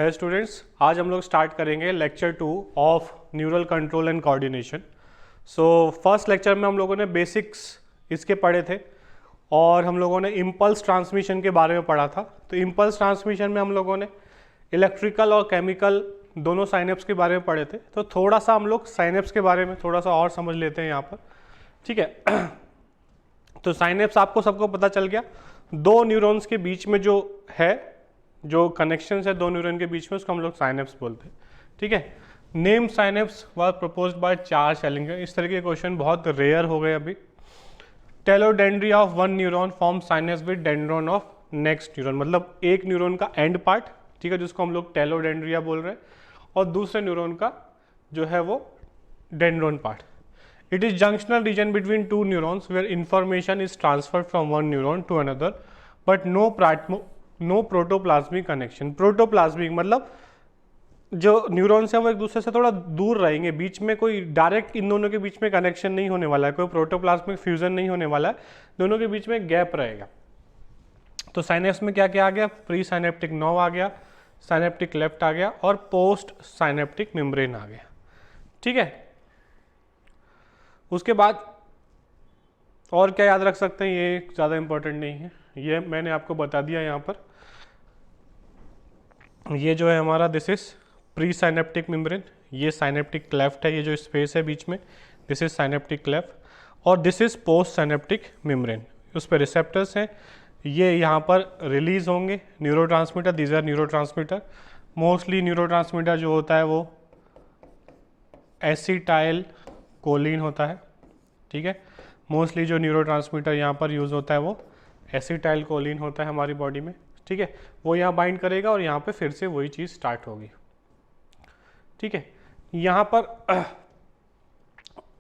है स्टूडेंट्स, आज हम लोग स्टार्ट करेंगे lecture 2 of neural control and coordination. So first lecture में हम लोगों ने बेसिक्स इसके पढ़े थे और हम लोगों ने इम्पल्स ट्रांसमिशन के बारे में पढ़ा था। तो इम्पल्स ट्रांसमिशन में हम लोगों ने इलेक्ट्रिकल और केमिकल दोनों साइनेप्स के बारे में पढ़े थे। तो थोड़ा सा हम लोग साइनेप्स के बारे में थोड़ा सा और समझ लेते हैं यहाँ पर, ठीक है। तो साइनेप्स आपको सबको पता चल गया, दो न्यूरॉन्स के बीच में जो है, जो कनेक्शन है दो न्यूरॉन के बीच में, उसको हम लोग साइनेप्स बोलते हैं, ठीक है। Name synapse was proposed by Charles Sherrington. इस तरह के क्वेश्चन बहुत रेयर हो गए अभी। Telodendria of one neuron form synapse with dendron of next neuron, मतलब एक न्यूरॉन का एंड पार्ट, ठीक है, जिसको हम लोग टेलोडेंड्रिया बोल रहे हैं, और दूसरे न्यूरॉन का जो है वो dendron part. It is junctional region between two neurons where information is transferred from one neuron to another, but no protoplasmic connection. Protoplasmic मतलब जो न्यूरॉन्स हैं वो एक दूसरे से थोड़ा दूर रहेंगे, बीच में कोई डायरेक्ट इन दोनों के बीच में कनेक्शन नहीं होने वाला है, कोई प्रोटोप्लाज्मिक फ्यूजन नहीं होने वाला है, दोनों के बीच में गैप रहेगा। तो साइनेप्स में क्या क्या आ गया? प्री साइनेप्टिक नर्व आ गया, साइनेप्टिक लेफ्ट आ गया और पोस्ट साइनेप्टिक मेम्ब्रेन आ गया, ठीक है। उसके बाद और क्या याद रख सकते हैं, ये ज़्यादा इंपॉर्टेंट नहीं है, ये मैंने आपको बता दिया यहाँ पर। ये जो है हमारा this is presynaptic membrane, ये साइनेप्टिक क्लेफ्ट है, ये जो स्पेस है बीच में दिस इज साइनेप्टिक क्लेफ्ट, और this is postsynaptic membrane. उस पर रिसेप्टर्स हैं, ये यहाँ पर रिलीज होंगे neurotransmitter, these are neurotransmitter. Mostly neurotransmitter जो होता है वो एसिटाइल कोलिन होता है, ठीक है। मोस्टली जो न्यूरोट्रांसमीटर यहाँ पर यूज़ होता है वो एसिटाइल कोलिन होता है हमारी बॉडी में, ठीक है। वो यहाँ बाइंड करेगा और यहाँ पे फिर से वही चीज़ स्टार्ट होगी, ठीक है। यहाँ पर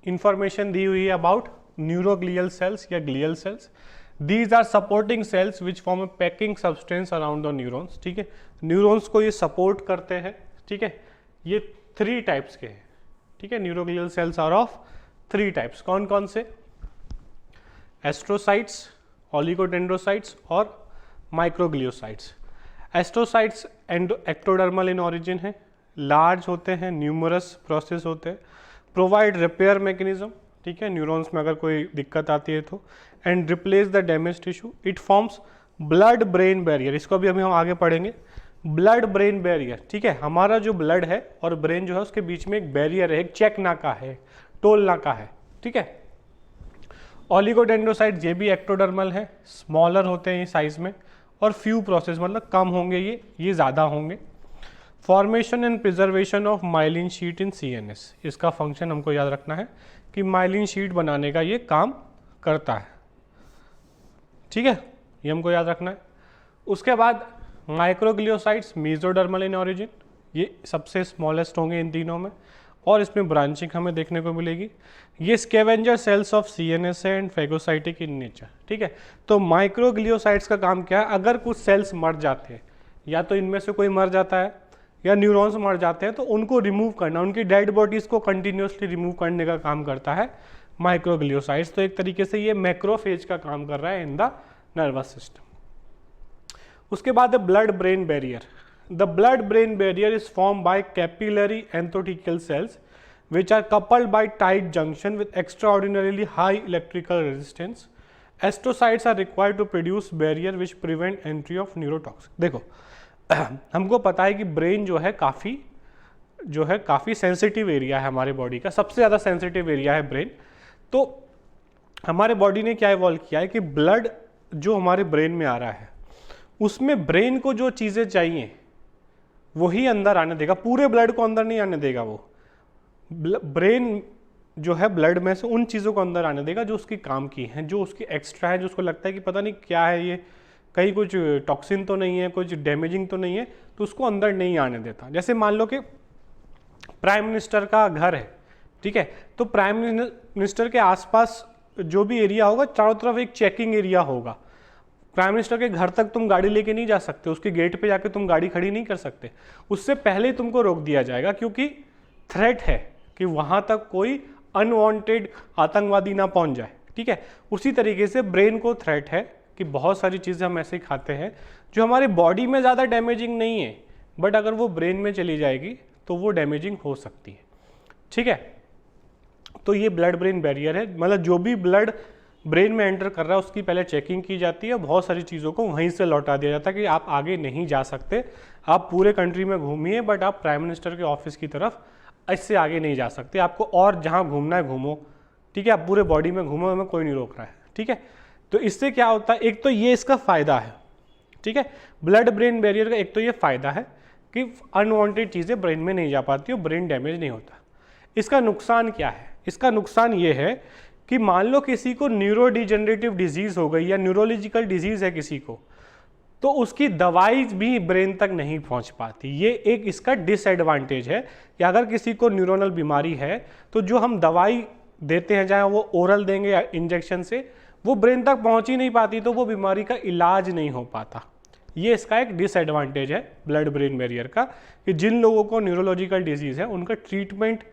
इंफॉर्मेशन दी हुई है अबाउट न्यूरोग्लियल सेल्स या glial cells. These are supporting cells which form a packing substance around the neurons, ठीक है। न्यूरॉन्स को ये सपोर्ट करते हैं, ठीक है। ये 3 टाइप्स के हैं, ठीक है। Neuroglial cells are of 3 types. कौन कौन से? एस्ट्रोसाइट्स, ओलिगोडेंड्रोसाइट्स और microgliocytes. Astrocytes ectodermal in origin है, लार्ज होते हैं, न्यूमरस प्रोसेस होते हैं, प्रोवाइड रिपेयर मैकेनिज्म, ठीक है, न्यूरॉन्स में अगर कोई दिक्कत आती है तो, and replace the damage tissue. It forms blood brain barrier, इसको भी हम आगे पढ़ेंगे। ब्लड ब्रेन बैरियर, ठीक है, हमारा जो ब्लड है और ब्रेन जो है उसके बीच में एक बैरियर है, एक चेक नाका है, टोल नाका है, ठीक है। ओलिगोडेंड्रोसाइट ये भी एक्टोडर्मल है, स्मॉलर होते हैं ये साइज में, और फ्यू प्रोसेस मतलब कम होंगे, ये ज़्यादा होंगे। Formation and preservation of myelin sheet in CNS, इसका फंक्शन हमको याद रखना है कि माइलिन शीट बनाने का ये काम करता है, ठीक है, ये हमको याद रखना है। उसके बाद माइक्रोग्लियोसाइट्स मेसोडर्मल इन ऑरिजिन, ये सबसे स्मॉलेस्ट होंगे इन तीनों में, और इसमें ब्रांचिंग हमें देखने को मिलेगी। ये स्कैवेंजर सेल्स ऑफ CNS है एंड फेगोसाइटिक इन नेचर, ठीक है। तो माइक्रोग्लियोसाइट्स का काम क्या है? अगर कुछ सेल्स मर जाते हैं, या तो इनमें से कोई मर जाता है या न्यूरॉन्स मर जाते हैं, तो उनको रिमूव करना, उनकी डेड बॉडीज को कंटिन्यूसली रिमूव करने का काम करता है माइक्रोग्लियोसाइट्स। तो एक तरीके से ये मैक्रोफेज का काम कर रहा है इन द नर्वस सिस्टम। उसके बाद blood brain barrier. The blood brain barrier is formed by capillary endothelial cells which are coupled by tight junction with extraordinarily high electrical resistance. Astrocytes are required to produce barrier which prevent entry of neurotoxin. देखो हमको पता है कि brain जो है काफ़ी sensitive area है हमारे बॉडी का, सबसे ज़्यादा सेंसिटिव एरिया है ब्रेन। तो हमारे बॉडी ने क्या इवॉल्व किया है कि ब्लड जो हमारे ब्रेन में आ रहा है उसमें ब्रेन को जो चीज़ें चाहिए वही अंदर आने देगा, पूरे ब्लड को अंदर नहीं आने देगा। वो ब्रेन जो है ब्लड में से उन चीज़ों को अंदर आने देगा जो उसकी काम की हैं, जो उसकी एक्स्ट्रा है, जो उसको लगता है कि पता नहीं क्या है ये, कहीं कुछ टॉक्सिन तो नहीं है, कुछ डैमेजिंग तो नहीं है, तो उसको अंदर नहीं आने देता। जैसे मान लो कि प्राइम मिनिस्टर का घर है, ठीक है, तो प्राइम मिनिस्टर के आसपास जो भी एरिया होगा चारों तरफ एक चेकिंग एरिया होगा। प्राइम मिनिस्टर के घर तक तुम गाड़ी लेके नहीं जा सकते, उसके गेट पे जाके तुम गाड़ी खड़ी नहीं कर सकते, उससे पहले ही तुमको रोक दिया जाएगा, क्योंकि थ्रेट है कि वहां तक कोई अनवांटेड आतंकवादी ना पहुंच जाए, ठीक है। उसी तरीके से ब्रेन को थ्रेट है कि बहुत सारी चीज़ें हम ऐसे ही खाते हैं जो हमारे बॉडी में ज़्यादा डैमेजिंग नहीं है, बट अगर वो ब्रेन में चली जाएगी तो वो डैमेजिंग हो सकती है। ठीक है, तो ये ब्लड ब्रेन बैरियर है, मतलब जो भी ब्लड ब्रेन में एंटर कर रहा है उसकी पहले चेकिंग की जाती है, बहुत सारी चीज़ों को वहीं से लौटा दिया जाता है कि आप आगे नहीं जा सकते, आप पूरे कंट्री में घूमिए बट आप प्राइम मिनिस्टर के ऑफिस की तरफ इससे आगे नहीं जा सकते, आपको और जहाँ घूमना है घूमो। ठीक है, आप पूरे बॉडी में घूमो, हमें कोई नहीं रोक रहा है। ठीक है, तो इससे क्या होता है, एक तो ये इसका फ़ायदा है। ठीक है, ब्लड ब्रेन बैरियर का एक तो ये फ़ायदा है कि अनवांटेड चीज़ें ब्रेन में नहीं जा पाती और ब्रेन डैमेज नहीं होता। इसका नुकसान क्या है, इसका नुकसान ये है कि मान लो किसी को न्यूरो डिजेनरेटिव डिजीज़ हो गई या न्यूरोलॉजिकल डिजीज़ है किसी को, तो उसकी दवाई भी ब्रेन तक नहीं पहुंच पाती। ये एक इसका डिसएडवांटेज है कि अगर किसी को न्यूरोनल बीमारी है तो जो हम दवाई देते हैं, चाहे वो ओरल देंगे या इंजेक्शन से, वो ब्रेन तक पहुंच ही नहीं पाती, तो वो बीमारी का इलाज नहीं हो पाता। ये इसका एक डिसएडवांटेज है ब्लड ब्रेन बैरियर का, कि जिन लोगों को न्यूरोलॉजिकल डिजीज़ है उनका ट्रीटमेंट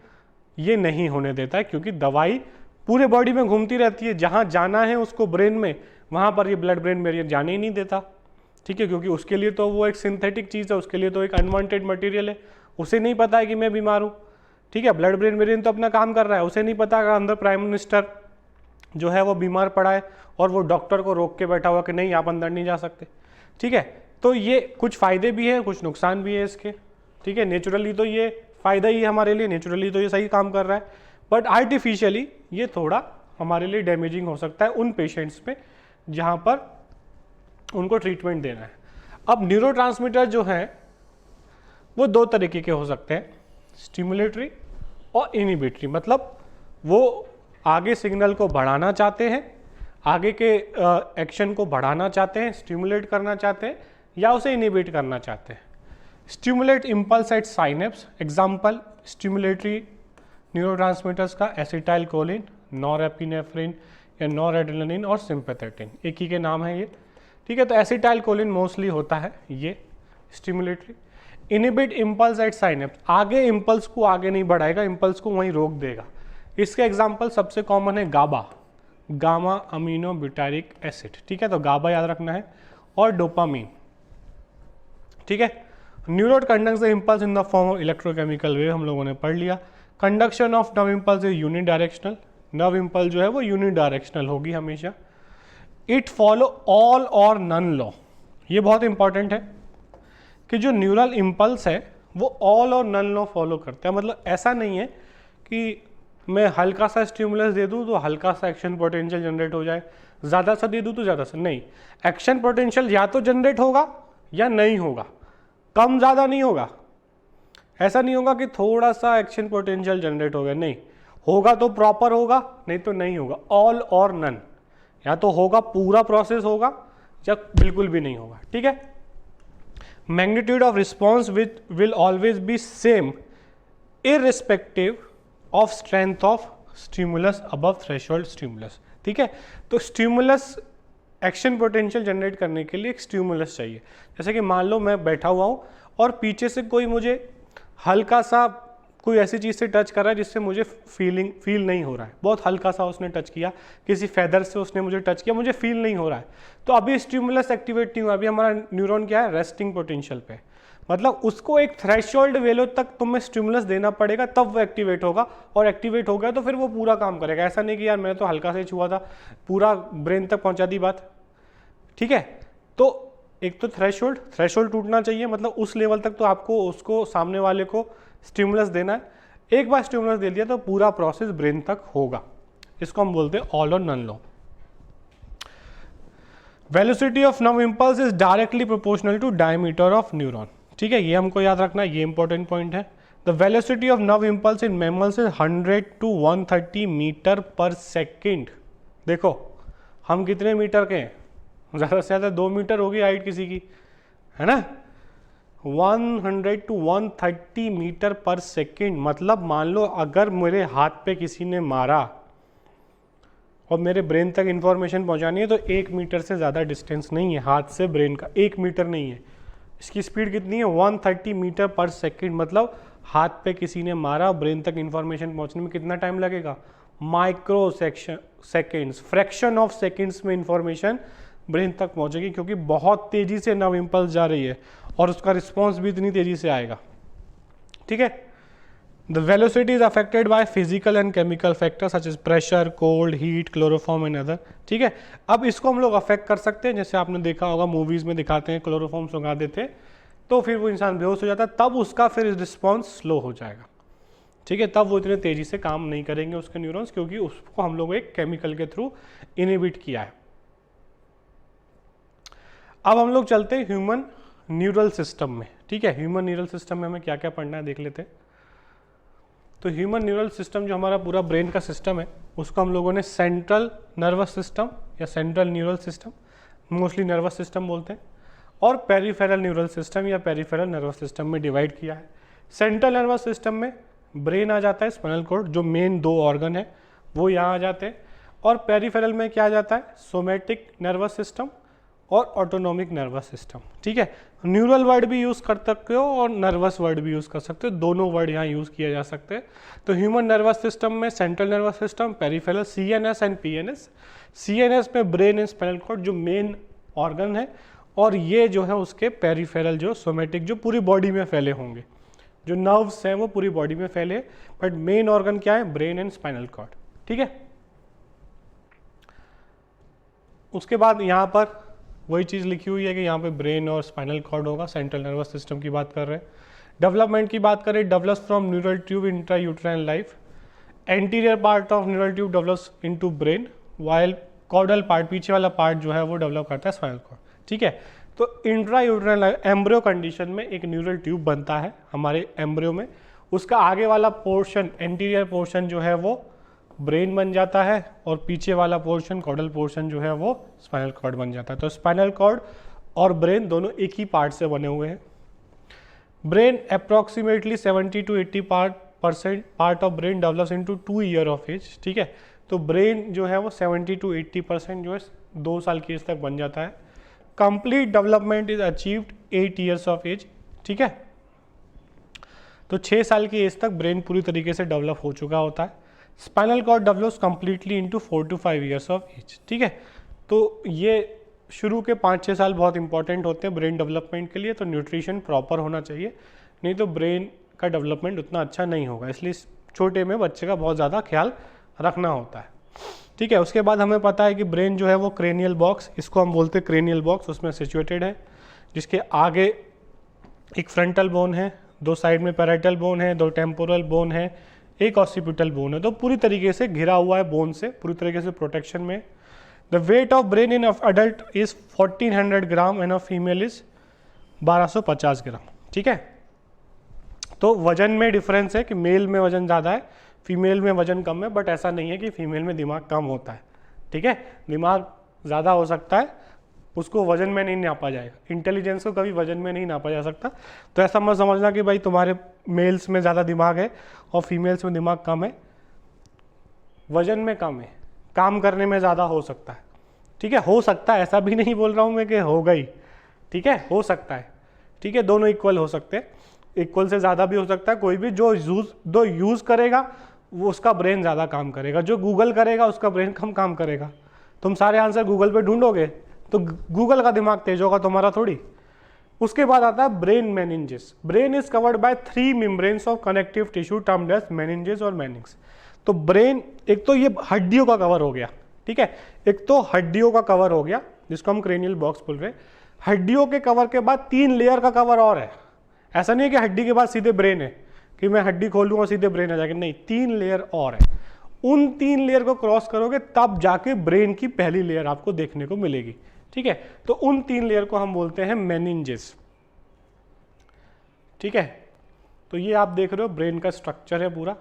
ये नहीं होने देता है, क्योंकि दवाई पूरे बॉडी में घूमती रहती है, जहाँ जाना है उसको ब्रेन में, वहाँ पर ये ब्लड ब्रेन बैरियर जाने ही नहीं देता। ठीक है, क्योंकि उसके लिए तो वो एक सिंथेटिक चीज़ है, उसके लिए तो एक अनवांटेड मटेरियल है, उसे नहीं पता है कि मैं बीमार हूँ। ठीक है, ब्लड ब्रेन बैरियर तो अपना काम कर रहा है, उसे नहीं पता कि अंदर प्राइम मिनिस्टर जो है वो बीमार पड़ा है और वो डॉक्टर को रोक के बैठा हुआ कि नहीं आप अंदर नहीं जा सकते। ठीक है, तो ये कुछ फ़ायदे भी हैं, कुछ नुकसान भी है इसके। ठीक है, नेचुरली तो ये फ़ायदा ही है हमारे लिए, नेचुरली तो ये सही काम कर रहा है, बट आर्टिफिशियली ये थोड़ा हमारे लिए डैमेजिंग हो सकता है उन पेशेंट्स में जहाँ पर उनको ट्रीटमेंट देना है। अब न्यूरोट्रांसमीटर जो हैं वो दो तरीके के हो सकते हैं, स्टिमुलेटरी और इनिबिटरी, मतलब वो आगे सिग्नल को बढ़ाना चाहते हैं, आगे के एक्शन को बढ़ाना चाहते हैं, स्टिमुलेट करना चाहते हैं, या उसे इनिबिट करना चाहते हैं। Stimulate impulse at synapse, example stimulatory neurotransmitters का एसिटाइल कोलिन, नॉरएपिनेफ्रिन या नॉरएड्रेनालिन और सिंपैथेटिन, एक ही के नाम है ये। ठीक है, तो एसिटाइल कोलिन मोस्टली होता है ये stimulatory. Inhibit impulse at synapse, आगे इम्पल्स को आगे नहीं बढ़ाएगा, इम्पल्स को वहीं रोक देगा। इसके एग्जाम्पल सबसे कॉमन है गाबा, गामा अमीनो ब्यूटारिक एसिड। ठीक है, तो गाबा याद रखना है, और डोपामीन। ठीक है, neuron conducts the impulse in the form of electrochemical wave, हम लोगों ने पढ़ लिया। Conduction of nerve impulse is unidirectional, nerve impulse जो है वो यूनिडायरेक्शनल होगी हमेशा। It follow all or none law, ये बहुत इंपॉर्टेंट है कि जो न्यूरल इम्पल्स है वो all or none law follow करता है। मतलब ऐसा नहीं है कि मैं हल्का सा स्टिमुलस दे दूँ तो हल्का सा एक्शन पोटेंशियल जनरेट हो जाए, ज़्यादा सा दे दूँ तो ज़्यादा सा नहीं, एक्शन पोटेंशियल या तो जनरेट होगा या नहीं होगा, कम ज़्यादा नहीं होगा। ऐसा नहीं होगा कि थोड़ा सा एक्शन पोटेंशियल जनरेट हो गया, नहीं, होगा तो प्रॉपर होगा, नहीं तो नहीं होगा। ऑल और नन, या तो होगा पूरा प्रोसेस होगा या बिल्कुल भी नहीं होगा। ठीक है, magnitude of response will always be same irrespective of strength of stimulus above threshold stimulus. ठीक है, तो स्टिमुलस एक्शन पोटेंशियल जनरेट करने के लिए एक स्टिमुलस चाहिए। जैसे कि मान लो मैं बैठा हुआ हूँ और पीछे से कोई मुझे हल्का सा कोई ऐसी चीज़ से टच कर रहा है जिससे मुझे फील नहीं हो रहा है, बहुत हल्का सा उसने टच किया, किसी फेदर से उसने मुझे टच किया, मुझे फील नहीं हो रहा है, तो अभी स्टिमुलस एक्टिवेट नहीं हुआ, अभी हमारा न्यूरॉन क्या है, रेस्टिंग पोटेंशियल पे। मतलब उसको एक थ्रेशोल्ड वैल्यू तक तुम्हें स्टिमुलस देना पड़ेगा, तब वो एक्टिवेट होगा, और एक्टिवेट हो गया तो फिर वो पूरा काम करेगा। ऐसा नहीं कि यार मैंने तो हल्का से छुआ था, पूरा ब्रेन तक पहुंचा दी बात। ठीक है, तो एक तो थ्रेशोल्ड टूटना चाहिए, मतलब उस लेवल तक तो आपको उसको सामने वाले को स्टिमुलस देना है। एक बार स्टिमुलस दे दिया तो पूरा प्रोसेस ब्रेन तक होगा, इसको हम बोलते हैं all or none law. Velocity of nerve impulse is directly proportional to diameter of neuron. ठीक है, ये हमको याद रखना है, ये इंपॉर्टेंट पॉइंट है। The velocity of nerve impulse in mammals is 100 to 130 metre per second. देखो हम कितने मीटर के हैं, ज़्यादा से ज़्यादा 2 मीटर होगी हाइट किसी की, है ना। 100 to 130 मीटर पर सेकेंड, मतलब मान लो अगर मेरे हाथ पे किसी ने मारा और मेरे ब्रेन तक इंफॉर्मेशन पहुंचानी है तो 1 मीटर से ज़्यादा डिस्टेंस नहीं है हाथ से ब्रेन का, 1 मीटर नहीं है। इसकी स्पीड कितनी है, 130 मीटर पर सेकेंड, मतलब हाथ पे किसी ने मारा, ब्रेन तक इंफॉर्मेशन पहुंचने में कितना टाइम लगेगा, micro seconds, fraction of seconds में इंफॉर्मेशन ब्रेन तक पहुंचेगी, क्योंकि बहुत तेज़ी से नर्व इम्पल्स जा रही है और उसका रिस्पॉन्स भी इतनी तेजी से आएगा, ठीक है। The velocity is affected by physical and chemical factors such as pressure, cold, heat, chloroform and other, ठीक है। अब इसको हम लोग अफेक्ट कर सकते हैं, जैसे आपने देखा होगा मूवीज में दिखाते हैं क्लोरोफॉर्म सुंघा देते हैं तो फिर वो इंसान बेहोश हो जाता है, तब उसका फिर रिस्पॉन्स स्लो हो जाएगा, ठीक है। तब वो इतने तेजी से काम नहीं करेंगे उसके न्यूरॉन्स, क्योंकि उसको हम लोग एक केमिकल के थ्रू इनहिबिट किया है। अब हम लोग चलते हैं ह्यूमन न्यूरल सिस्टम में, ठीक है। ह्यूमन न्यूरल सिस्टम में हमें क्या क्या पढ़ना है देख लेते हैं। तो ह्यूमन न्यूरल सिस्टम जो हमारा पूरा ब्रेन का सिस्टम है उसको हम लोगों ने सेंट्रल नर्वस सिस्टम या central neural system, mostly nervous system बोलते हैं, और पेरिफेरल न्यूरल सिस्टम या पेरिफेरल नर्वस सिस्टम में डिवाइड किया है। सेंट्रल नर्वस सिस्टम में ब्रेन आ जाता है, स्पाइनल कॉर्ड, जो मेन 2 ऑर्गन है वो यहाँ आ जाते हैं, और पेरिफेरल में क्या आ जाता है, सोमेटिक नर्वस सिस्टम और ऑटोनॉमिक नर्वस सिस्टम, ठीक है। न्यूरल वर्ड भी यूज़ कर सकते हो और नर्वस वर्ड भी यूज़ कर सकते हो, दोनों वर्ड यहाँ यूज़ किया जा सकते हैं। तो ह्यूमन नर्वस सिस्टम में central nervous system, peripheral, CNS and PNS। CNS में ब्रेन एंड स्पाइनल कॉर्ड जो मेन ऑर्गन है, और ये जो है उसके पेरिफेरल जो सोमेटिक जो पूरी बॉडी में फैले होंगे, जो नर्व्स हैं वो पूरी बॉडी में फैले, बट मेन ऑर्गन क्या है, ब्रेन एंड स्पाइनल कॉर्ड, ठीक है। उसके बाद यहाँ पर वही चीज़ लिखी हुई है कि यहाँ पे ब्रेन और स्पाइनल कॉर्ड होगा, सेंट्रल नर्वस सिस्टम की बात कर रहे हैं। डेवलपमेंट की बात करें, develops from neural tube intrauterine life, anterior part of neural tube develops into brain, while caudal part, पीछे वाला पार्ट जो है वो डेवलप करता है स्पाइनल कॉर्ड, ठीक है। तो intra uterine life embryo condition में एक न्यूरल ट्यूब बनता है हमारे एम्ब्रियो में, उसका आगे वाला पोर्शन, एंटीरियर पोर्शन जो है वो ब्रेन बन जाता है, और पीछे वाला पोर्शन, कॉर्डल पोर्शन जो है वो स्पाइनल कॉर्ड बन जाता है। तो स्पाइनल कॉर्ड और ब्रेन दोनों एक ही पार्ट से बने हुए हैं। Brain approximately 70 to 80% part of brain develops into 2 years of age, ठीक है। तो ब्रेन जो है वो 70 to 80% जो है 2 साल की एज तक बन जाता है। Complete development is achieved 8 years of age, ठीक है। तो 6 साल की एज तक ब्रेन पूरी तरीके से डेवलप हो चुका होता है। Spinal cord develops completely into 4 to 5 years of age, ठीक है। तो ये शुरू के 5-6 साल बहुत इंपॉर्टेंट होते हैं ब्रेन डेवलपमेंट के लिए, तो न्यूट्रिशन प्रॉपर होना चाहिए, नहीं तो ब्रेन का डेवलपमेंट उतना अच्छा नहीं होगा, इसलिए छोटे में बच्चे का बहुत ज़्यादा ख्याल रखना होता है, ठीक है। उसके बाद हमें पता है कि ब्रेन जो है वो क्रेनियल बॉक्स, इसको हम बोलते हैं क्रेनियल बॉक्स, उसमें सिचुएटेड है, जिसके आगे एक फ्रंटल बोन है, 2 साइड में पैराइटल बोन है, 2 टेम्पोरल बोन है, एक ऑसिपिटल बोन है, तो पूरी तरीके से घिरा हुआ है बोन से, पूरी तरीके से प्रोटेक्शन में। The weight of brain in adult is 1400 gram end of female is 1250 ग्राम, ठीक है। तो वजन में डिफरेंस है कि मेल में वजन ज़्यादा है, फीमेल में वजन कम है, बट ऐसा नहीं है कि फीमेल में दिमाग कम होता है, ठीक है। दिमाग ज़्यादा हो सकता है, उसको वजन में नहीं नापा जाएगा, इंटेलिजेंस को कभी वजन में नहीं नापा जा सकता। तो ऐसा मत समझना कि भाई तुम्हारे मेल्स में ज़्यादा दिमाग है और फीमेल्स में दिमाग कम है, वजन में कम है, काम करने में ज़्यादा हो सकता है, ठीक है। हो सकता है, ऐसा भी नहीं बोल रहा हूँ मैं कि होगा ही, ठीक है, हो सकता है, ठीक है। दोनों इक्वल हो सकते हैं, इक्वल से ज़्यादा भी हो सकता है। कोई भी जो यूज़ करेगा वो उसका ब्रेन ज़्यादा काम करेगा, जो गूगल करेगा उसका ब्रेन कम काम करेगा। तुम सारे आंसर गूगल पे ढूंढोगे तो गूगल का दिमाग तेज होगा, तुम्हारा थोड़ी। उसके बाद आता है brain meninges. Brain is covered by 3 membranes of connective tissue termed as meninges और मेनिंग्स। तो ब्रेन एक तो ये हड्डियों का कवर हो गया, ठीक है, एक तो हड्डियों का कवर हो गया जिसको हम क्रेनियल बॉक्स बोल रहे हैं। हड्डियों के कवर के बाद 3 लेयर का कवर और है, ऐसा नहीं है कि हड्डी के बाद सीधे ब्रेन है कि मैं हड्डी खोलूँ और सीधे ब्रेन आ जाएगा, नहीं, 3 लेयर और है। उन 3 लेयर को क्रॉस करोगे तब जाके ब्रेन की पहली लेयर आपको देखने को मिलेगी, ठीक है। तो उन 3 लेयर को हम बोलते हैं मेनिंजेस, ठीक है। तो ये आप देख रहे हो ब्रेन का स्ट्रक्चर है पूरा,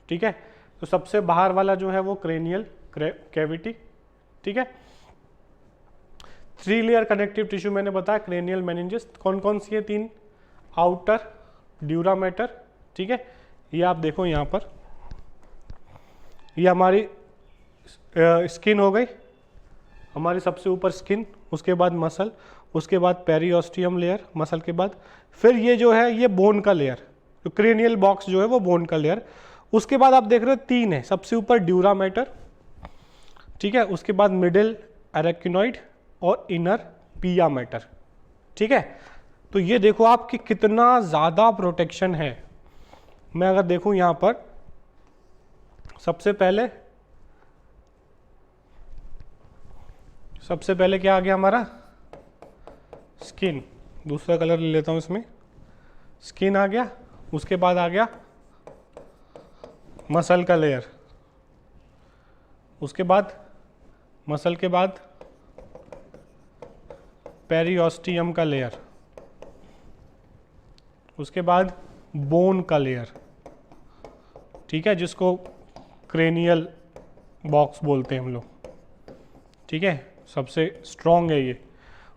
ठीक है। तो सबसे बाहर वाला जो है वो क्रेनियल कैविटी, ठीक है। 3 लेयर कनेक्टिव टिश्यू मैंने बताया, क्रेनियल, मेनिंजेस। कौन कौन सी है? 3, आउटर, ड्यूरा मैटर, ठीक है। ये आप देखो यहाँ पर, ये हमारी स्किन हो गई, हमारी सबसे ऊपर स्किन, उसके बाद मसल, उसके बाद पेरियोस्टियम लेयर मसल के बाद, फिर ये जो है ये बोन का लेयर, तो क्रेनियल बॉक्स जो है वो बोन का लेयर। उसके बाद आप देख रहे हो 3 है, सबसे ऊपर ड्यूरा मैटर, ठीक है, उसके बाद मिडिल एरेक्टिनॉइड और इनर पिया मैटर, ठीक है। तो ये देखो आप कि कितना ज़्यादा प्रोटेक्शन है। मैं अगर देखूं यहाँ पर, सबसे पहले क्या आ गया हमारा, स्किन। दूसरा कलर ले लेता हूँ इसमें, स्किन आ गया। उसके बाद आ गया मसल का लेयर, उसके बाद मसल के बाद पेरियोस्टियम का लेयर, उसके बाद बोन का लेयर, ठीक है, जिसको क्रेनियल बॉक्स बोलते हैं हम लोग, ठीक है, सबसे स्ट्रॉन्ग है ये।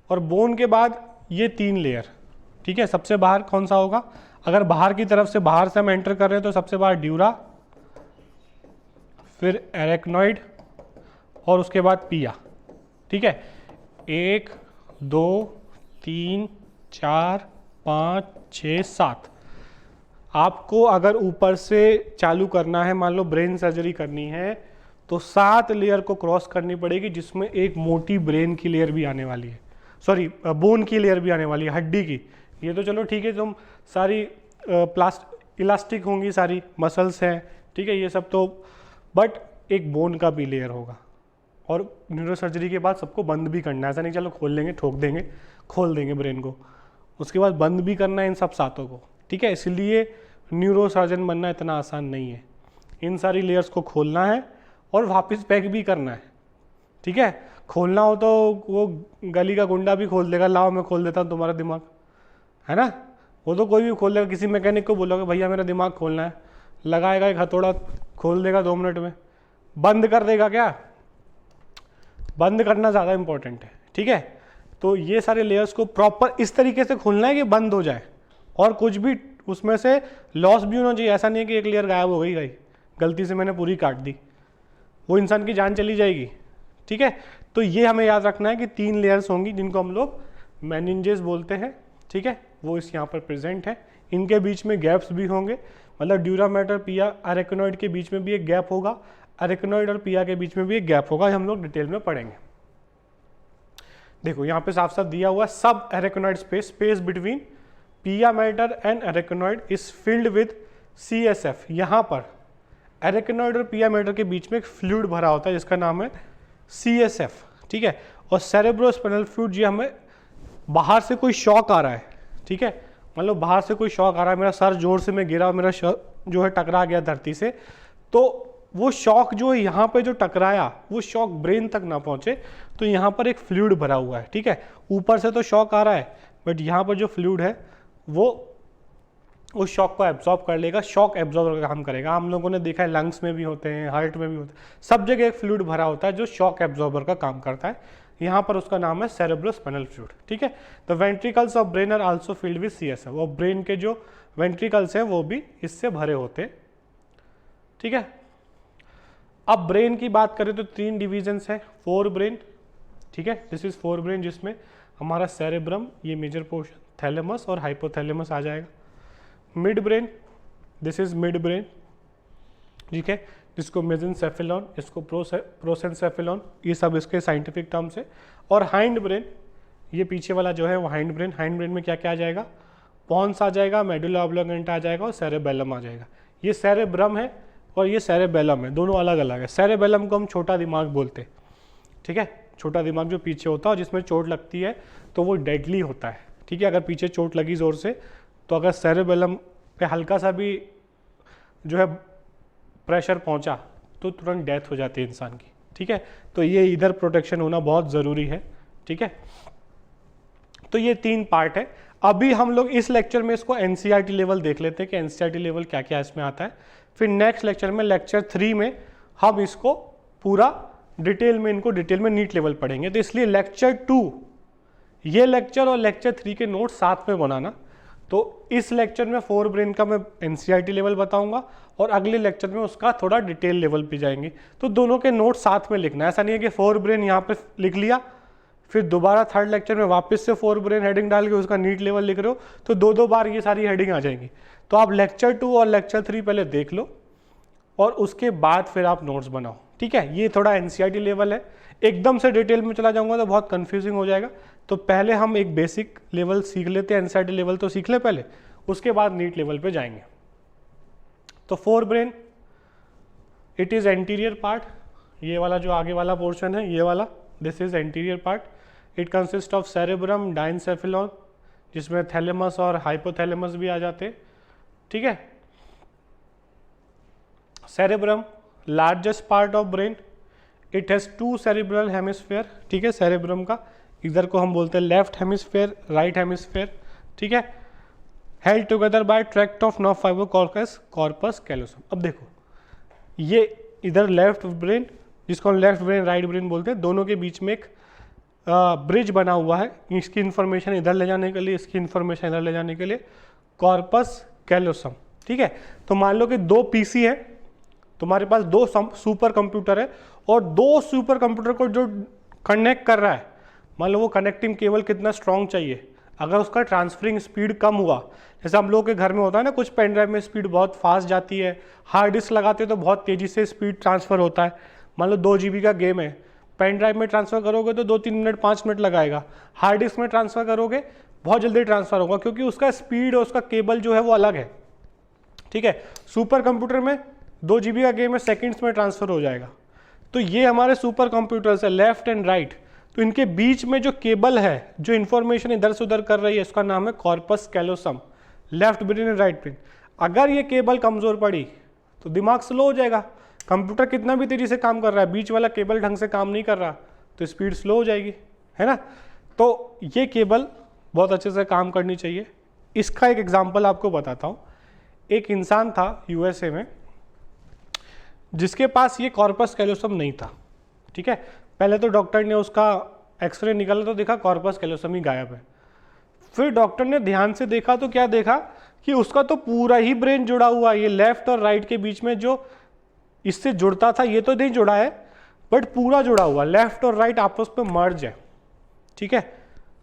और बोन के बाद ये 3 लेयर, ठीक है। सबसे बाहर कौन सा होगा, अगर बाहर की तरफ से, बाहर से हम एंटर कर रहे हैं तो सबसे बाहर ड्यूरा, फिर एरेक्नॉइड और उसके बाद पिया, ठीक है। 1 2 3 4 5 6 7। आपको अगर ऊपर से चालू करना है, मान लो ब्रेन सर्जरी करनी है, तो 7 लेयर को क्रॉस करनी पड़ेगी, जिसमें एक मोटी ब्रेन की लेयर भी आने वाली है, सॉरी बोन की लेयर भी आने वाली है, हड्डी की। ये तो चलो ठीक है, तुम सारी इलास्टिक होंगी, सारी मसल्स हैं, ठीक है, ये सब तो, बट एक बोन का भी लेयर होगा। और न्यूरो सर्जरी के बाद सबको बंद भी करना है, ऐसा नहीं चलो खोल लेंगे, ठोक देंगे, खोल देंगे ब्रेन को, उसके बाद बंद भी करना है इन सब 7 को, ठीक है। इसलिए न्यूरो सर्जन बनना इतना आसान नहीं है, इन सारी लेयर्स को खोलना है और वापस पैक भी करना है, ठीक है। खोलना हो तो वो गली का गुंडा भी खोल देगा, लाओ मैं खोल देता हूँ तुम्हारा दिमाग, है ना, वो तो कोई भी खोल देगा। किसी मैकेनिक को बोलोगे भैया मेरा दिमाग खोलना है, लगाएगा एक हथौड़ा, खोल देगा 2 मिनट में। बंद कर देगा क्या, बंद करना ज़्यादा इंपॉर्टेंट है, ठीक है। तो ये सारे लेयर्स को प्रॉपर इस तरीके से खोलना है कि बंद हो जाए, और कुछ भी उसमें से लॉस भी होना चाहिए। ऐसा नहीं है कि एक लेयर गायब हो गई, गलती से मैंने पूरी काट दी, वो इंसान की जान चली जाएगी, ठीक है। तो ये हमें याद रखना है कि 3 लेयर्स होंगी, जिनको हम लोग मेनिंजेस बोलते हैं, ठीक है, वो इस यहाँ पर प्रेजेंट है। इनके बीच में गैप्स भी होंगे, मतलब ड्यूरा मैटर, पिया, अरेक्नॉइड के बीच में भी एक गैप होगा, अरेक्नॉइड और पिया के बीच में भी एक गैप होगा, हम लोग डिटेल में पढ़ेंगे। देखो यहाँ पे साफ साफ दिया हुआ, सब अरेक्नॉइड स्पेस बिटवीन पिया matter and arachnoid is filled with CSF। यहाँ पर अरेक्नॉइड और पिया मैटर के बीच में एक फ्लूइड भरा होता है जिसका नाम है CSF, ठीक है। और सेरेब्रोस्पाइनल फ्लूइड, ये हमें बाहर से कोई शॉक आ रहा है, ठीक है, मतलब बाहर से कोई शॉक आ रहा है, मेरा सर जोर से मैं गिरा, मेरा जो है टकरा गया धरती से, तो वो शॉक जो है यहाँ पे जो टकराया, वो शॉक ब्रेन तक ना पहुँचे, तो यहाँ पर एक फ्लूइड भरा हुआ है, ठीक है। ऊपर से तो शॉक आ रहा है, बट यहाँ पर जो फ्लूइड है वो उस शॉक को एब्जॉर्ब कर लेगा, शॉक एब्जॉर्बर का काम करेगा। हम लोगों ने देखा है लंग्स में भी होते हैं, हार्ट में भी होते हैं, सब जगह एक फ्लूइड भरा होता है जो शॉक एब्जॉर्बर का काम करता है। यहाँ पर उसका नाम है सेरेब्रोस्पाइनल फ्लूइड, ठीक है। The ventricles of brain are also filled with CSF, और ब्रेन के जो वेंट्रिकल्स हैं वो भी इससे भरे होते हैं, ठीक है। अब ब्रेन की बात करें तो 3 डिविजन्स है, 4 ब्रेन, ठीक है, दिस इज 4 ब्रेन, जिसमें हमारा सेरेब्रम, ये मेजर पोर्शन, थैलेमस और हाइपोथैलेमस आ जाएगा। Mid brain, this is mid brain, ठीक है, जिसको मेसेंसेफेलॉन, इसको प्रोसेंसेफेलॉन, ये सब इसके साइंटिफिक टर्म्स है। और हाइंड ब्रेन, ये पीछे वाला जो है वो हाइंड ब्रेन। हाइंड ब्रेन में क्या क्या आ जाएगा, पॉन्स आ जाएगा, मेडुला ऑब्लिंगेंटा आ जाएगा और सेरेबेलम आ जाएगा। ये सेरेब्रम है और ये सेरेबेलम है, दोनों अलग अलग है। सेरेबेलम को हम छोटा दिमाग बोलते हैं, ठीक है, छोटा दिमाग जो पीछे होता है और जिसमें चोट लगती है तो वो डेडली होता है, ठीक है। अगर पीछे चोट लगी जोर से, तो अगर सेरेबेलम पे हल्का सा भी जो है प्रेशर पहुंचा तो तुरंत डेथ हो जाती है इंसान की, ठीक है। तो ये इधर प्रोटेक्शन होना बहुत ज़रूरी है, ठीक है। तो ये 3 पार्ट है। अभी हम लोग इस लेक्चर में इसको NCERT लेवल देख लेते हैं कि NCERT लेवल क्या क्या इसमें आता है। फिर नेक्स्ट लेक्चर में, लेक्चर 3 में, हम इसको पूरा डिटेल में नीट लेवल पढ़ेंगे। तो इसलिए लेक्चर 2, ये लेक्चर और लेक्चर 3 के नोट साथ में बनाना। तो इस लेक्चर में 4 ब्रेन का मैं NCERT लेवल बताऊंगा और अगले लेक्चर में उसका थोड़ा डिटेल लेवल पे जाएंगे। तो दोनों के नोट साथ में लिखना है, ऐसा नहीं है कि 4 ब्रेन यहाँ पे लिख लिया फिर दोबारा 3rd लेक्चर में वापस से 4 ब्रेन हेडिंग डाल के उसका नीट लेवल लिख रहे हो, तो 2 बार ये सारी हेडिंग आ जाएंगी। तो आप लेक्चर 2 और लेक्चर 3 पहले देख लो और उसके बाद फिर आप नोट्स बनाओ, ठीक है। ये थोड़ा NCERT लेवल है, एकदम से डिटेल में चला जाऊंगा तो बहुत कंफ्यूजिंग हो जाएगा। तो पहले हम एक बेसिक लेवल सीख लेते हैं, एनसीईआरटी लेवल तो सीख ले पहले, उसके बाद नीट लेवल पे जाएंगे। तो fore brain, it is anterior part, ये वाला जो आगे वाला पोर्शन है ये वाला, this is anterior part. It consist of cerebrum, diencephalon, जिसमें थैलेमस और हाइपोथैलेमस भी आ जाते हैं, ठीक है। Cerebrum largest part of brain, it has to cerebral hemisphere, ठीक है। सेरेब्रम का इधर को हम बोलते हैं लेफ्ट हेमिस्फेयर, राइट हेमिस्फेयर, ठीक है। Held together by tract of nerve fibre corpus callosum. अब देखो ये इधर लेफ्ट ब्रेन, जिसको हम लेफ्ट ब्रेन राइट ब्रेन बोलते हैं, दोनों के बीच में एक ब्रिज बना हुआ है, इसकी इन्फॉर्मेशन इधर ले जाने के लिए, इसकी इन्फॉर्मेशन इधर ले जाने के लिए, कॉर्पस कैलोसम, ठीक है। तो मान लो कि दो पीसी है, तुम्हारे पास दो सुपर कंप्यूटर है, और दो सुपर कंप्यूटर को जो कनेक्ट कर रहा है, मान लो वो कनेक्टिंग केबल कितना स्ट्रांग चाहिए, अगर उसका ट्रांसफरिंग स्पीड कम हुआ, जैसे हम लोग के घर में होता है ना, कुछ पेन ड्राइव में स्पीड बहुत फास्ट जाती है, हार्ड डिस्क लगाते हो तो बहुत तेजी से स्पीड ट्रांसफर होता है। मान लो 2 GB का गेम है, पेन ड्राइव में ट्रांसफर करोगे तो 2-3 मिनट 5 मिनट लगाएगा, हार्ड डिस्क में ट्रांसफर करोगे बहुत जल्दी ट्रांसफर होगा, क्योंकि उसका स्पीड और उसका केबल जो है वो अलग है, ठीक है। सुपर कंप्यूटर में 2 GB का गेम है, सेकेंड्स में ट्रांसफर हो जाएगा। तो ये हमारे सुपर कंप्यूटर्स है लेफ्ट एंड राइट, तो इनके बीच में जो केबल है, जो इन्फॉर्मेशन इधर से उधर कर रही है, इसका नाम है corpus callosum, left brain and right brain. अगर ये केबल कमजोर पड़ी तो दिमाग स्लो हो जाएगा, कंप्यूटर कितना भी तेजी से काम कर रहा है, बीच वाला केबल ढंग से काम नहीं कर रहा तो स्पीड स्लो हो जाएगी, है ना। तो ये केबल बहुत अच्छे से काम करनी चाहिए। इसका एक एग्जांपल आपको बताता हूँ। एक इंसान था यूएसए में जिसके पास ये कॉर्पस कैलोसम नहीं था, ठीक है। पहले तो डॉक्टर ने उसका एक्सरे निकाला तो देखा कॉर्पस कैलोसम ही गायब है। फिर डॉक्टर ने ध्यान से देखा तो क्या देखा कि उसका तो पूरा ही ब्रेन जुड़ा हुआ है, ये लेफ्ट और राइट के बीच में जो इससे जुड़ता था ये तो नहीं जुड़ा है, बट पूरा जुड़ा हुआ, लेफ्ट और राइट आपस में मर्ज है, ठीक है।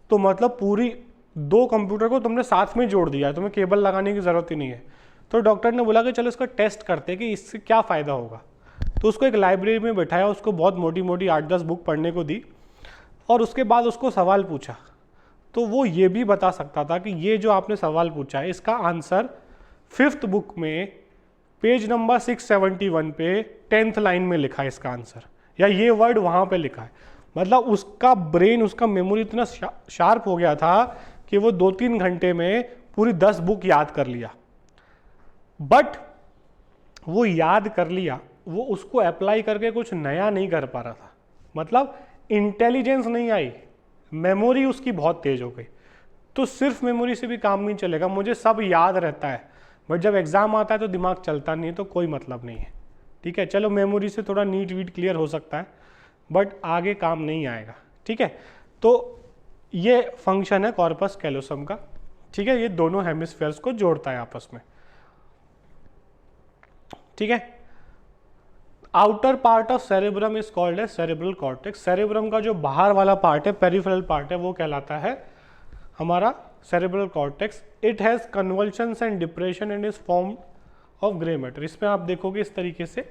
तो मतलब पूरी दो कंप्यूटर को तुमने साथ में जोड़ दिया है, तुम्हें केबल लगाने की ज़रूरत ही नहीं है। तो डॉक्टर ने बोला कि चलो इसका टेस्ट करते हैं कि इससे क्या फ़ायदा होगा। तो उसको एक लाइब्रेरी में बैठाया, उसको बहुत मोटी मोटी 8-10 बुक पढ़ने को दी, और उसके बाद उसको सवाल पूछा। तो वो ये भी बता सकता था कि ये जो आपने सवाल पूछा है इसका आंसर 5th बुक में पेज नंबर 671 पे 10th लाइन में लिखा है इसका आंसर, या ये वर्ड वहाँ पे लिखा है। मतलब उसका ब्रेन, उसका मेमोरी इतना शार्प हो गया था कि वो 2-3 घंटे में पूरी 10 बुक याद कर लिया। बट वो याद कर लिया, वो उसको अप्लाई करके कुछ नया नहीं कर पा रहा था, मतलब इंटेलिजेंस नहीं आई, मेमोरी उसकी बहुत तेज हो गई। तो सिर्फ मेमोरी से भी काम नहीं चलेगा, मुझे सब याद रहता है, बट जब एग्जाम आता है तो दिमाग चलता नहीं है, तो कोई मतलब नहीं है, ठीक है। चलो मेमोरी से थोड़ा नीट वीट क्लियर हो सकता है, बट आगे काम नहीं आएगा, ठीक है। तो ये फंक्शन है कॉर्पस कैलोसम का, ठीक है। ये दोनों हेमिस्फेयर्स को जोड़ता है आपस में, ठीक है। Outer part of cerebrum is called है सेरेब्रल कॉर्टेक्स। सेरेब्रम का जो बाहर वाला पार्ट है, पेरिफेरल पार्ट है, वो कहलाता है हमारा cerebral cortex. It has convulsions and depression and is form of grey matter. इसमें आप देखोगे इस तरीके से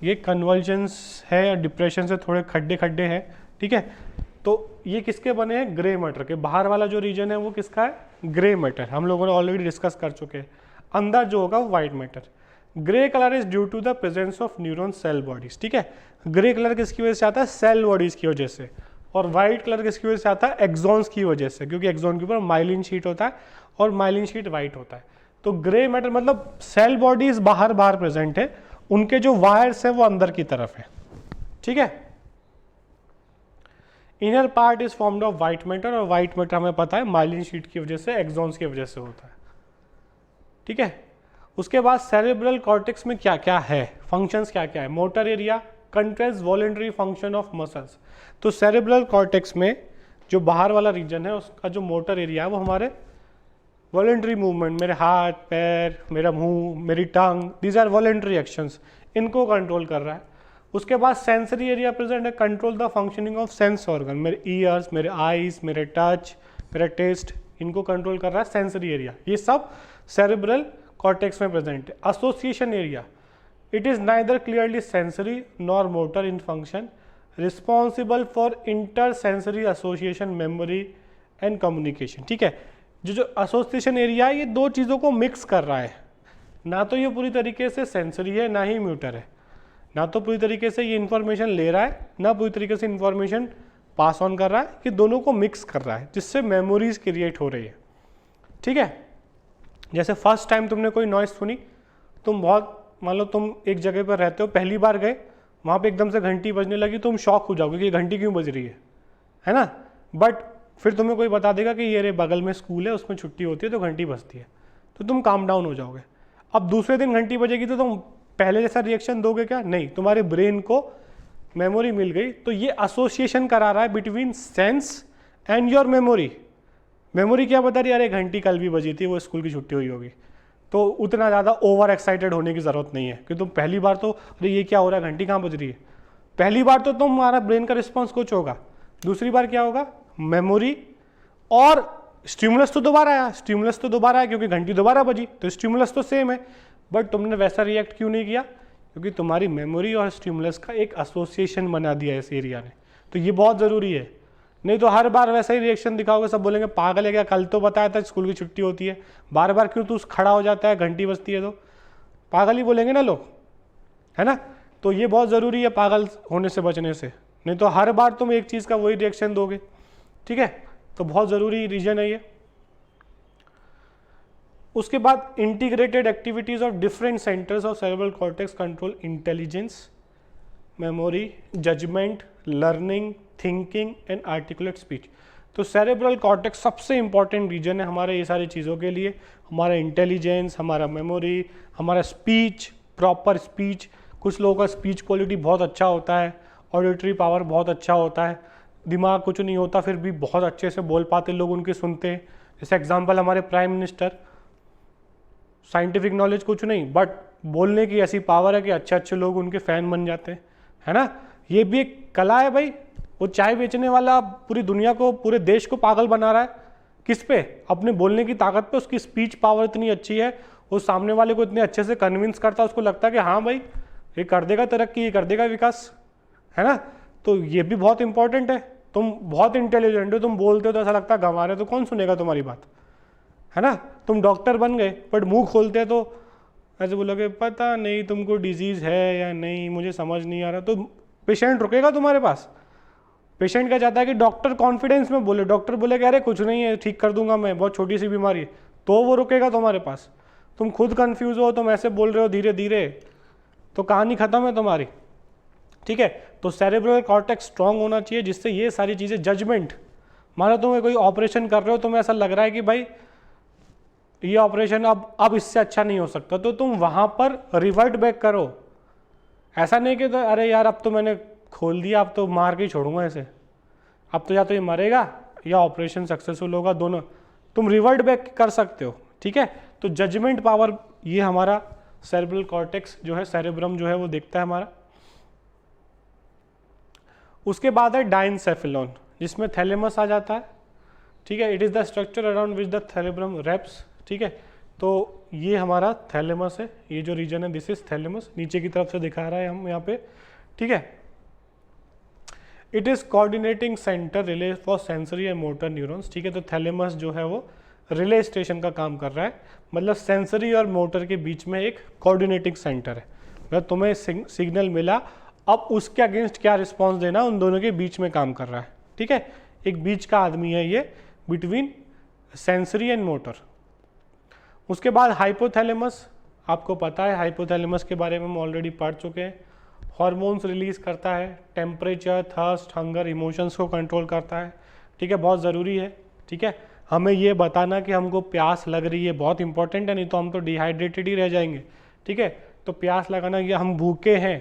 ये कन्वल्शंस है, डिप्रेशन से थोड़े खड्डे खड्डे हैं, ठीक है। तो ये किसके बने हैं? ग्रे मैटर के। बाहर वाला जो रीजन है वो किसका है? Grey matter. हम लोगों ने ऑलरेडी डिस्कस कर चुके हैं। अंदर जो होगा वो white matter. Grey colour is due to the presence of neuron cell bodies, ठीक है। ग्रे कलर किसकी वजह से आता है? सेल बॉडीज की वजह से। और व्हाइट कलर किसकी वजह से आता है? एक्सॉन्स की वजह से, क्योंकि एक्सॉन के ऊपर माइलिन शीट होता है और माइलिन शीट व्हाइट होता है। तो ग्रे मैटर मतलब सेल बॉडीज बाहर बाहर प्रेजेंट है, उनके जो वायर्स है वो अंदर की तरफ है, ठीक है। Inner part is formed of white matter, और व्हाइट मैटर हमें पता है माइलिन शीट की वजह से, एक्सॉन्स की वजह से होता है, ठीक है। उसके बाद सेरेब्रल कॉर्टेक्स में क्या क्या है, फंक्शंस क्या क्या है? Motor area controls voluntary function of muscles. तो सेरेब्रल कॉर्टेक्स में जो बाहर वाला रीजन है उसका जो मोटर एरिया है वो हमारे वॉलंटरी मूवमेंट, मेरे हाथ पैर, मेरा मुंह, मेरी टंग, दीज आर वॉलंटरी एक्शंस, इनको कंट्रोल कर रहा है। उसके बाद सेंसरी एरिया प्रेजेंट है, control the functioning of sense organ, मेरे ईयर्स, मेरे आईज, मेरे टच, मेरा टेस्ट, इनको कंट्रोल कर रहा है सेंसरी एरिया। ये सब सेरेब्रल कॉर्टेक्स में प्रेजेंट है। Association area, it is neither clearly sensory nor motor in function, responsible for inter sensory association, memory, and communication. ठीक है, जो एसोसिएशन एरिया है ये दो चीज़ों को मिक्स कर रहा है, ना तो ये पूरी तरीके से सेंसरी है ना ही म्यूटर है, ना तो पूरी तरीके से ये इन्फॉर्मेशन ले रहा है ना पूरी तरीके से इन्फॉर्मेशन पास ऑन कर रहा है, कि दोनों को मिक्स कर रहा है जिससे मेमोरीज क्रिएट हो रही है। ठीक है, जैसे फर्स्ट टाइम तुमने कोई नॉइस सुनी, तुम बहुत मान लो तुम एक जगह पर रहते हो, पहली बार गए वहाँ पे एकदम से घंटी बजने लगी, तुम शॉक हो जाओगे कि ये घंटी क्यों बज रही है ना। बट फिर तुम्हें कोई बता देगा कि ये रे बगल में स्कूल है, उसमें छुट्टी होती है तो घंटी बजती है, तो तुम काम डाउन हो जाओगे। अब दूसरे दिन घंटी बजेगी तो तुम पहले जैसा रिएक्शन दोगे क्या? नहीं, तुम्हारे ब्रेन को मेमोरी मिल गई, तो ये एसोसिएशन करा रहा है between sense and your memory. Memory क्या बता रही है? अरे घंटी कल भी बजी थी, वो स्कूल की छुट्टी हुई होगी। तो उतना ज़्यादा ओवर एक्साइटेड होने की ज़रूरत नहीं है कि तुम पहली बार तो अरे ये क्या हो रहा है, घंटी कहाँ बज रही है। पहली बार तो तुम्हारा ब्रेन का रिस्पॉन्स कुछ होगा, दूसरी बार क्या होगा? मेमोरी और स्टिमुलस तो दोबारा आया, स्टिमुलस तो दोबारा आया क्योंकि घंटी दोबारा बजी, तो स्टिमुलस तो सेम है, बट तुमने वैसा रिएक्ट क्यों नहीं किया? क्योंकि तुम्हारी मेमोरी और स्टिमुलस का एक एसोसिएशन बना दिया है इस एरिया ने। तो ये बहुत ज़रूरी है, नहीं तो हर बार वैसा ही रिएक्शन दिखाओगे, सब बोलेंगे पागल है क्या, कल तो बताया था स्कूल की छुट्टी होती है, बार बार क्यों तू खड़ा हो जाता है, घंटी बजती है तो पागल ही बोलेंगे ना लोग, है ना। तो ये बहुत ज़रूरी है पागल होने से बचने से, नहीं तो हर बार तुम एक चीज़ का वही रिएक्शन दोगे। ठीक है, तो बहुत ज़रूरी रीजन है ये। उसके बाद integrated activities of different centres of cerebral cortex control intelligence, memory, judgement, learning, thinking and articulate speech. तो सेरेब्रल कॉर्टेक्स सबसे इंपॉर्टेंट रीजन है हमारे ये सारी चीज़ों के लिए, हमारा इंटेलिजेंस, हमारा मेमोरी, हमारा स्पीच, प्रॉपर स्पीच। कुछ लोगों का स्पीच क्वालिटी बहुत अच्छा होता है, ऑडिटरी पावर बहुत अच्छा होता है, दिमाग कुछ नहीं होता फिर भी बहुत अच्छे से बोल पाते, लोग उनके सुनते हैं। जैसे एग्जांपल हमारे प्राइम मिनिस्टर, साइंटिफिक नॉलेज कुछ नहीं बट बोलने की ऐसी पावर है कि अच्छे अच्छे लोग उनके फ़ैन बन जाते हैं, है ना। ये भी एक कला है भाई। वो चाय बेचने वाला पूरी दुनिया को, पूरे देश को पागल बना रहा है, किस पे? अपने बोलने की ताकत पे। उसकी स्पीच पावर इतनी अच्छी है, वो सामने वाले को इतने अच्छे से कन्विंस करता है, उसको लगता है कि हाँ भाई ये कर देगा तरक्की, ये कर देगा विकास, है ना। तो ये भी बहुत इंपॉर्टेंट है। तुम बहुत इंटेलिजेंट हो, तुम बोलते हो तो ऐसा लगता है गंवा रहे, तो कौन सुनेगा तुम्हारी बात, है ना। तुम डॉक्टर बन गए बट मुंह खोलते तो ऐसे बोलोगे पता नहीं तुमको डिजीज़ है या नहीं, मुझे समझ नहीं आ रहा, तो पेशेंट रुकेगा तुम्हारे पास। पेशेंट क्या चाहता है कि डॉक्टर कॉन्फिडेंस में बोले, डॉक्टर बोले कि अरे कुछ नहीं है, ठीक कर दूंगा मैं, बहुत छोटी सी बीमारी है, तो वो रुकेगा तुम्हारे पास। तुम खुद कंफ्यूज हो, तुम ऐसे बोल रहे हो धीरे धीरे, तो कहानी खत्म है तुम्हारी। ठीक है, तो सेरेब्रल कॉर्टेक्स स्ट्रांग होना चाहिए जिससे ये सारी चीज़ें, जजमेंट, मानो तुम्हें कोई ऑपरेशन कर रहे हो, तुम्हें ऐसा लग रहा है कि भाई ये ऑपरेशन अब इससे अच्छा नहीं हो सकता, तो तुम वहाँ पर रिवर्ट बैक करो। ऐसा नहीं कि तो अरे यार अब तो मैंने खोल दिया, अब तो मार के ही छोड़ूंगा इसे, अब तो या तो ये मरेगा या ऑपरेशन सक्सेसफुल होगा, दोनों तुम रिवर्ट बैक कर सकते हो। ठीक है, तो जजमेंट पावर ये हमारा सेरेब्रल कॉर्टेक्स जो है, सेरेब्रम जो है वो देखता है हमारा। उसके बाद है डाइनसेफेलॉन, जिसमें थैलेमस आ जाता है। ठीक है, it is the structure around which the cerebrum wraps. ठीक है, तो ये हमारा थैलेमस है, ये जो रीजन है दिस इज थैलेमस, नीचे की तरफ से दिखा रहा है हम यहाँ पे। ठीक है, it is coordinating centre relay for sensory and motor neurons. ठीक है, तो थैलेमस जो है वो रिले स्टेशन का काम कर रहा है, मतलब सेंसरी और मोटर के बीच में एक कोऑर्डिनेटिंग सेंटर है। मतलब तुम्हें सिग्नल मिला, अब उसके अगेंस्ट क्या रिस्पॉन्स देना, उन दोनों के बीच में काम कर रहा है। ठीक है, एक बीच का आदमी है ये, बिटवीन सेंसरी एंड मोटर। उसके बाद हाइपोथैलेमस, आपको पता है हाइपोथैलेमस के बारे में हम ऑलरेडी पढ़ चुके हैं। हार्मोन्स रिलीज करता है, टेम्परेचर, थर्स्ट, हंगर, इमोशंस को कंट्रोल करता है। ठीक है, बहुत ज़रूरी है। ठीक है, हमें ये बताना कि हमको प्यास लग रही है बहुत इंपॉर्टेंट है, नहीं तो हम तो डिहाइड्रेटेड ही रह जाएंगे। ठीक है, तो प्यास लगाना, ये हम भूखे हैं,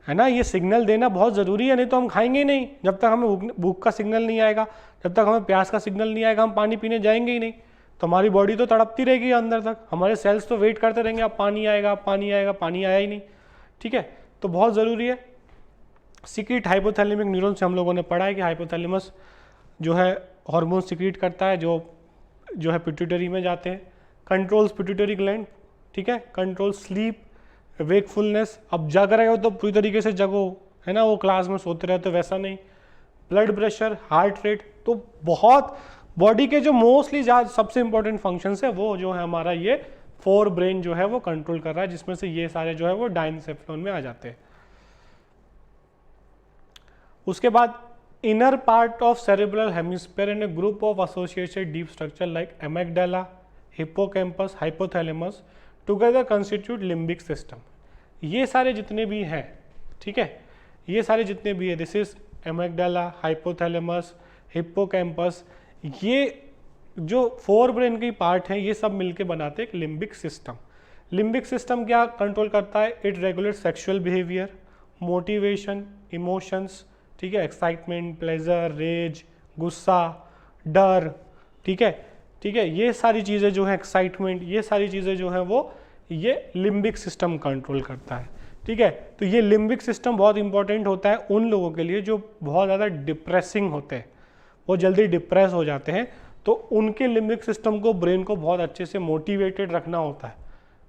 है ना, ये सिग्नल देना बहुत ज़रूरी है, नहीं तो हम खाएंगे ही नहीं। जब तक हमें भूख का सिग्नल नहीं आएगा, जब तक हमें प्यास का सिग्नल नहीं आएगा, हम पानी पीने जाएंगे ही नहीं। तो हमारी बॉडी तो तड़पती रहेगी अंदर तक, हमारे सेल्स तो वेट करते रहेंगे, अब पानी आएगा, पानी आएगा, पानी आया ही नहीं। ठीक है, तो बहुत ज़रूरी है। सिक्रीट हाइपोथैलेमिक न्यूरॉन से हम लोगों ने पढ़ा है कि हाइपोथैलेमस जो है हार्मोन सिक्रीट करता है, जो है पिट्यूटरी में जाते हैं, कंट्रोल्स पिट्यूटरी ग्लैंड। ठीक है, कंट्रोल स्लीप, वेकफुलनेस। अब जग रहे हो तो पूरी तरीके से जगो, है ना, वो क्लास में सोते रहते हो वैसा नहीं। ब्लड प्रेशर, हार्ट रेट, तो बहुत बॉडी के जो मोस्टली सबसे इंपॉर्टेंट फंक्शंस है वो जो है हमारा ये फोर ब्रेन जो है वो कंट्रोल कर रहा है, जिसमें से ये सारे जो है वो डायनसेफ्लॉन में आ जाते हैं। उसके बाद inner part of cerebral hemisphere and A group of associated deep structure like amygdala, hippocampus, hypothalamus together constitute limbic system. ये सारे जितने भी हैं, ठीक है, ये सारे जितने भी है, this is amygdala, hypothalamus, hippocampus, ये जो फोर ब्रेन की पार्ट हैं ये सब मिलके बनाते हैं एक लिम्बिक सिस्टम। लिम्बिक सिस्टम क्या कंट्रोल करता है? It regulate sexual behaviour, motivation, emotions, ठीक है, एक्साइटमेंट, प्लेजर, रेज, गुस्सा, डर, ठीक है, ठीक है, ये सारी चीज़ें जो है, एक्साइटमेंट, ये सारी चीज़ें जो है वो ये लिम्बिक सिस्टम कंट्रोल करता है, ठीक है। तो ये लिम्बिक सिस्टम बहुत इंपॉर्टेंट होता है उन लोगों के लिए जो बहुत ज़्यादा डिप्रेसिंग होते हैं, वो जल्दी डिप्रेस हो जाते हैं, तो उनके लिम्बिक सिस्टम को, ब्रेन को बहुत अच्छे से मोटिवेटेड रखना होता है,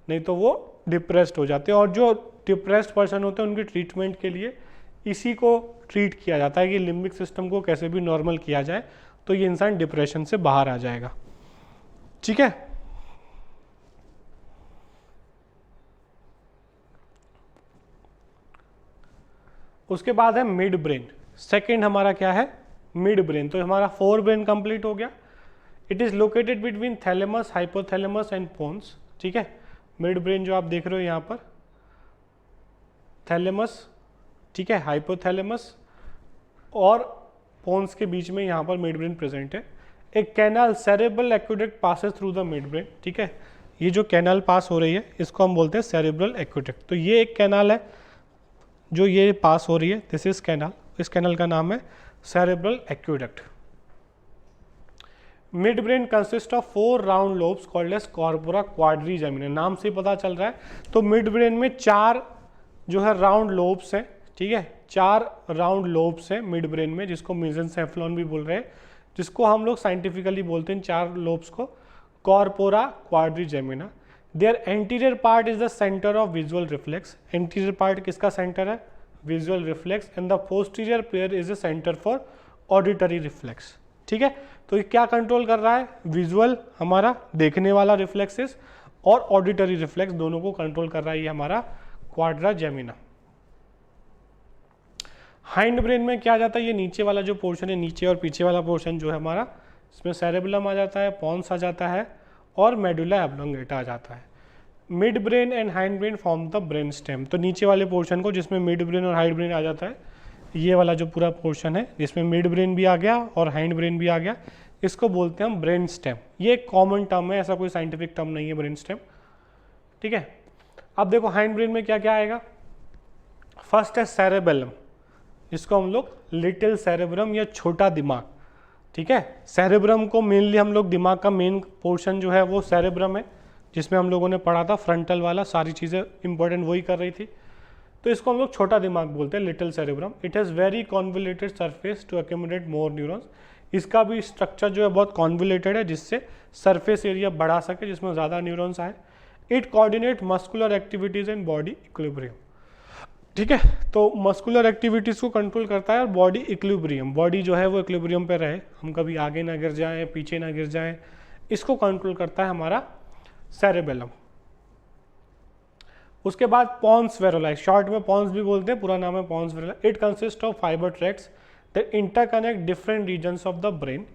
नहीं तो वो डिप्रेस्ड हो जाते हैं। और जो डिप्रेस्ड पर्सन होते हैं उनके ट्रीटमेंट के लिए इसी को ट्रीट किया जाता है कि लिम्बिक सिस्टम को कैसे भी नॉर्मल किया जाए तो ये इंसान डिप्रेशन से बाहर आ जाएगा, ठीक है। उसके बाद है मिड ब्रेन। सेकंड हमारा क्या है? Midbrain. तो हमारा फोर ब्रेन कंप्लीट हो गया। It is located between thalamus, hypothalamus and pons, ठीक है। मिड ब्रेन जो आप देख रहे हो यहाँ पर, थैलेमस, ठीक है, हाइपोथैलेमस और पोन्स के बीच में यहाँ पर मिड ब्रेन प्रेजेंट है। एक canal, cerebral aqueduct passes through the mid brain, ठीक है। ये जो कैनाल पास हो रही है इसको हम बोलते हैं सेरेब्रल एक्वेडक्ट। तो ये एक कैनाल है जो ये पास हो रही है, दिस इज कैनाल, इस कैनाल का नाम है cerebral aqueduct. Midbrain consist of 4 round lobes called as corpora quadrigemina. नाम से पता चल रहा है। तो मिड ब्रेन में 4 जो है राउंड लोब्स हैं, ठीक है, 4 राउंड लोब्स हैं मिड ब्रेन में, जिसको मेसेनसेफेलॉन भी बोल रहे हैं, जिसको हम लोग साइंटिफिकली बोलते हैं 4 लोब्स को corpora quadrigemina. Their anterior part is the centre of visual reflex. Anterior part किसका सेंटर है? Visual reflex. And the posterior pair is the centre for auditory reflex, ठीक है। तो ये क्या कंट्रोल कर रहा है? विजुअल, हमारा देखने वाला रिफ्लेक्सेस, और ऑडिटरी रिफ्लेक्स, दोनों को कंट्रोल कर रहा है ये हमारा क्वाड्रिजेमिना। हाइंड ब्रेन में क्या आ जाता है? ये नीचे वाला जो पोर्शन है, नीचे और पीछे वाला पोर्शन जो है हमारा, इसमें सेरेबेलम आ जाता है, पॉन्स आ जाता है और मेडुला ऑब्लोंगेटा आ जाता है। Mid brain and hind brain form the brain stem. तो नीचे वाले पोर्शन को, जिसमें मिड ब्रेन और हाइंड ब्रेन आ जाता है, ये वाला जो पूरा पोर्शन है जिसमें मिड ब्रेन भी आ गया और हाइंड ब्रेन भी आ गया, इसको बोलते हैं हम ब्रेन स्टेम। ये एक कॉमन टर्म है, ऐसा कोई साइंटिफिक टर्म नहीं है ब्रेन स्टेम, ठीक है। अब देखो हाइंड ब्रेन में क्या क्या आएगा। फर्स्ट है सेरेबेलम, इसको हम लोग लिटिल सेरेब्रम या छोटा दिमाग, ठीक है। सेरेब्रम को मेनली हम लोग, दिमाग का मेन पोर्शन जो है वो सेरेब्रम है, जिसमें हम लोगों ने पढ़ा था फ्रंटल वाला, सारी चीज़ें इंपॉर्टेंट वही कर रही थी। तो इसको हम लोग छोटा दिमाग बोलते हैं, little cerebrum. It has very convoluted surface to accumulate more neurons. इसका भी स्ट्रक्चर जो है बहुत कॉन्वोल्यूटेड है, जिससे सरफेस एरिया बढ़ा सके, जिसमें ज़्यादा न्यूरॉन्स आए। It coordinate muscular activities and body equilibrium, ठीक है। तो मस्कुलर एक्टिविटीज़ को कंट्रोल करता है और बॉडी इक्विलिब्रियम, बॉडी जो है वो इक्विलिब्रियम पे रहे, हम कभी आगे ना गिर जाएं, पीछे ना गिर जाएं, इसको कंट्रोल करता है हमारा सेरेबेलम। उसके बाद पॉन्स वेरोलाई, शॉर्ट में पॉन्स भी बोलते हैं, पूरा नाम है pons varolii. It consist of fibre tracts that interconnect different regions of the brain.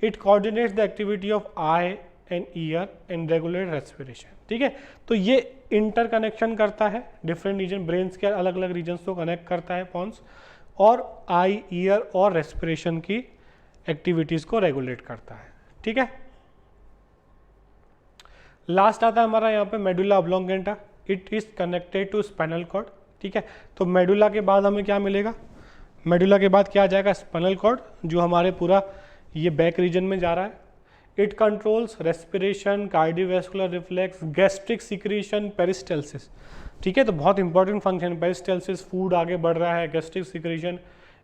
It coordinates the activity of eye and ear and regulate respiration, ठीक है। तो ये इंटरकनेक्शन करता है डिफरेंट रीजन, ब्रेन्स के अलग अलग रीजन्स को कनेक्ट करता है पॉन्स, और आई, ईयर और रेस्पिरेशन की एक्टिविटीज़ को रेगुलेट करता है, ठीक है। लास्ट आता है हमारा यहाँ पे medulla oblongata. It is connected to spinal cord, ठीक है। तो मेडुला के बाद हमें क्या मिलेगा? मेडुला के बाद क्या आ जाएगा? स्पाइनल कॉर्ड, जो हमारे पूरा ये बैक रीजन में जा रहा है। It controls respiration, cardiovascular reflex, gastric secretion, peristalsis, ठीक है। तो बहुत इंपॉर्टेंट फंक्शन, पेरिस्टाल्सिस, फूड आगे बढ़ रहा है, gastric secretion.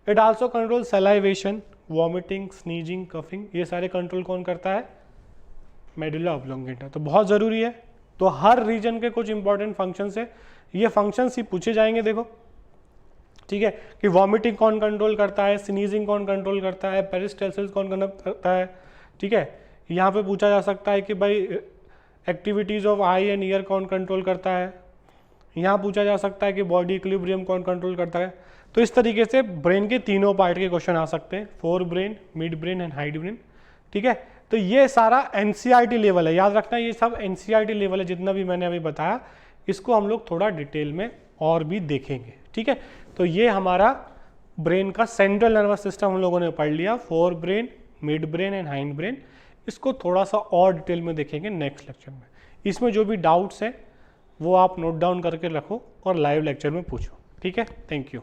It also control salivation, vomiting, sneezing, coughing, ये सारे कंट्रोल कौन करता है? Medulla oblongata. तो बहुत ज़रूरी है। तो हर रीजन के कुछ इंपॉर्टेंट फंक्शंस है, ये फंक्शंस ही पूछे जाएंगे। देखो ठीक है, कि वॉमिटिंग कौन कंट्रोल करता है, स्नीजिंग कौन कंट्रोल करता है, पेरिस्टल्सिस कौन करता है। ठीक है, यहाँ पे पूछा जा सकता है कि भाई activities of eye and year कौन कंट्रोल करता है। यहाँ पूछा जा सकता है कि बॉडी इक्विलिब्रियम कौन कंट्रोल करता है। तो इस तरीके से ब्रेन के तीनों पार्ट के क्वेश्चन आ सकते हैं, fore brain, mid brain and hide brain. ठीक है, तो ये सारा एनसीईआरटी लेवल है, याद रखना ये सब एनसीईआरटी लेवल है, जितना भी मैंने अभी बताया इसको हम लोग थोड़ा डिटेल में और भी देखेंगे। ठीक है, तो ये हमारा ब्रेन का सेंट्रल नर्वस सिस्टम हम लोगों ने पढ़ लिया, fore brain, mid brain and hind brain. इसको थोड़ा सा और डिटेल में देखेंगे नेक्स्ट लेक्चर में। इसमें जो भी डाउट्स हैं वो आप नोट डाउन करके रखो और लाइव लेक्चर में पूछो। ठीक है, थैंक यू।